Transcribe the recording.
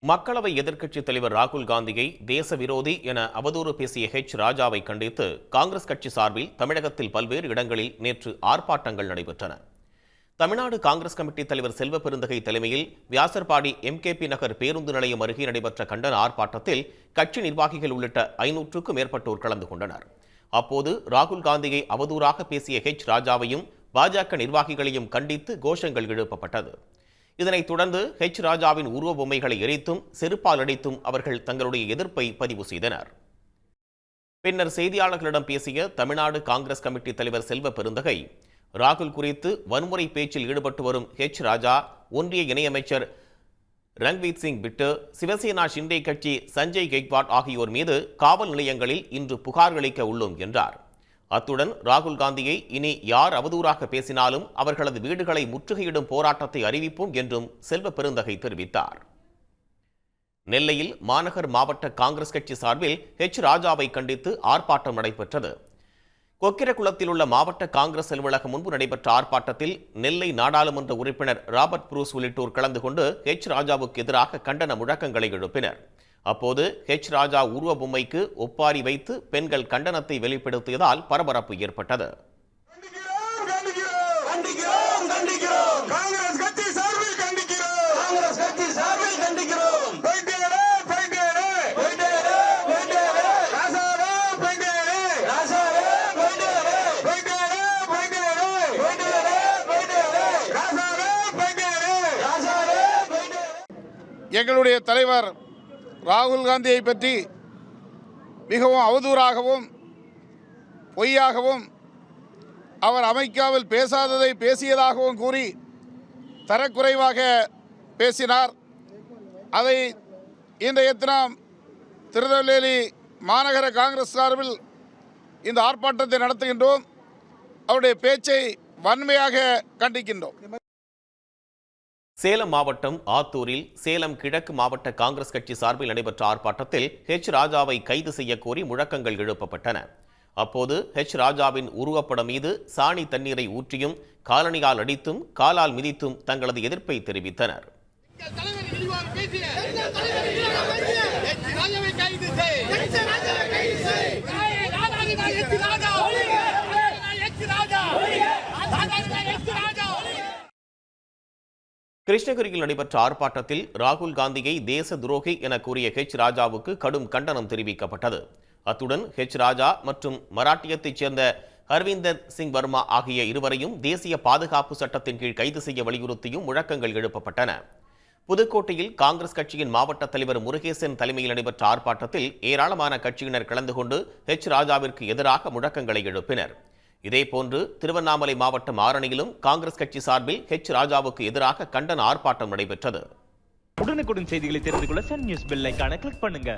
மக்களவை எதிர்க்கட்சித் தலைவர் ராகுல் காந்தியை தேச விரோதி என அவதூறு பேசிய ராஜாவை கண்டித்து காங்கிரஸ் கட்சி சார்பில் தமிழகத்தில் பல்வேறு இடங்களில் நேற்று ஆர்ப்பாட்டங்கள் நடைபெற்றன. தமிழ்நாடு காங்கிரஸ் கமிட்டி தலைவர் செல்வ பெருந்தகை தலைமையில் வியாசர்பாடி MKP நகர் பேருந்து நிலையம் அருகே நடைபெற்ற கண்டன ஆர்ப்பாட்டத்தில் கட்சி நிர்வாகிகள் உள்ளிட்ட 500க்கும் மேற்பட்டோர் கலந்து கொண்டனர். அப்போது ராகுல் காந்தியை அவதூறாக பேசிய ராஜாவையும் பாஜக நிர்வாகிகளையும் கண்டித்து கோஷங்கள் எழுப்பப்பட்டது. இதனைத் தொடர்ந்து ராஜாவின் உருவ பொம்மைகளை எரித்தும் செருப்பால் அடித்தும் அவர்கள் தங்களுடைய எதிர்ப்பை பதிவு செய்தனர். பின்னர் செய்தியாளர்களிடம் பேசிய தமிழ்நாடு காங்கிரஸ் கமிட்டி தலைவர் செல்வ பெருந்தகை, ராகுல் குறித்து வன்முறை பேச்சில் ஈடுபட்டு வரும் ராஜா, ஒன்றிய இணையமைச்சர் ரங்வீத் சிங் பிட்டு, சிவசேனா ஷிண்டே கட்சி சஞ்சய் கெக்வாட் ஆகியோர் மீது காவல் நிலையங்களில் இன்று புகார் அளிக்க உள்ளோம் என்றார். அத்துடன் ராகுல் காந்தியை இனி யார் அவதூறாக பேசினாலும் அவர்களது வீடுகளை முற்றுகையிடும் போராட்டத்தை அறிவிப்போம் என்றும் செல்வ பெருந்தகை தெரிவித்தார். நெல்லையில் மாநகர் மாவட்ட காங்கிரஸ் கட்சி சார்பில் ராஜாவை கண்டித்து ஆர்ப்பாட்டம் நடைபெற்றது. கொக்கிரகுளத்தில் உள்ள மாவட்ட காங்கிரஸ் அலுவலகம் முன்பு நடைபெற்ற ஆர்ப்பாட்டத்தில் நெல்லை நாடாளுமன்ற உறுப்பினர் ராபர்ட் புரூஸ் உள்ளிட்டோர் கலந்து கொண்டு ராஜாவுக்கு எதிராக கண்டன முழக்கங்களை எழுப்பினர். அப்போது ராஜா உருவ பொம்மைக்கு ஒப்பாரி வைத்து பெண்கள் கண்டனத்தை வெளிப்படுத்தியதால் பரபரப்பு ஏற்பட்டது. எங்களுடைய தலைவர் ராகுல் காந்தியை பற்றி மிகவும் அவதூறாகவும் பொய்யாகவும் அவர் அமெரிக்காவில் பேசாததை பேசியதாகவும் கூறி தரக்குறைவாக பேசினார். அதை இன்றைய தினம் திருநெல்வேலி மாநகர காங்கிரஸ் சார்பில் இந்த ஆர்ப்பாட்டத்தை நடத்துகின்றோம். அவருடைய பேச்சை வன்மையாக கண்டிக்கின்றோம். சேலம் மாவட்டம் ஆத்தூரில் சேலம் கிழக்கு மாவட்ட காங்கிரஸ் கட்சி சார்பில் நடைபெற்ற ஆர்ப்பாட்டத்தில் ராஜாவை கைது செய்ய கோரி முழக்கங்கள் எழுப்பப்பட்டன. அப்போது ராஜாவின் உருவப்படம் மீது சாணி தண்ணீரை ஊற்றியும் காலணியால் அடித்தும் காலால் மிதித்தும் தங்களது எதிர்ப்பை தெரிவித்தனர். கிருஷ்ணகிரியில் நடைபெற்ற ஆர்ப்பாட்டத்தில் ராகுல் காந்தியை தேச துரோகி என கூறிய ராஜாவுக்கு கடும் கண்டனம் தெரிவிக்கப்பட்டது. அத்துடன் ராஜா மற்றும் மராட்டியத்தைச் சேர்ந்த ஹர்விந்தர் சிங் வர்மா ஆகிய இருவரையும் தேசிய பாதுகாப்பு சட்டத்தின் கீழ் கைது செய்ய வலியுறுத்தியும் முழக்கங்கள் எழுப்பப்பட்டன. புதுக்கோட்டையில் காங்கிரஸ் கட்சியின் மாவட்ட தலைவர் முருகேசன் தலைமையில் நடைபெற்ற ஆர்ப்பாட்டத்தில் ஏராளமான கட்சியினர் கலந்து கொண்டு ராஜாவிற்கு எதிராக முழக்கங்களை எழுப்பினர். இதேபோன்று திருவண்ணாமலை மாவட்டம் ஆரணியிலும் காங்கிரஸ் கட்சி சார்பில் ராஜாவுக்கு எதிராக கண்டன ஆர்ப்பாட்டம் நடைபெற்றது. உடனுக்குடன் செய்திகளை தெரிந்து கொள்ள சன் நியூஸ் பெல் ஐகானை கிளிக் பண்ணுங்க.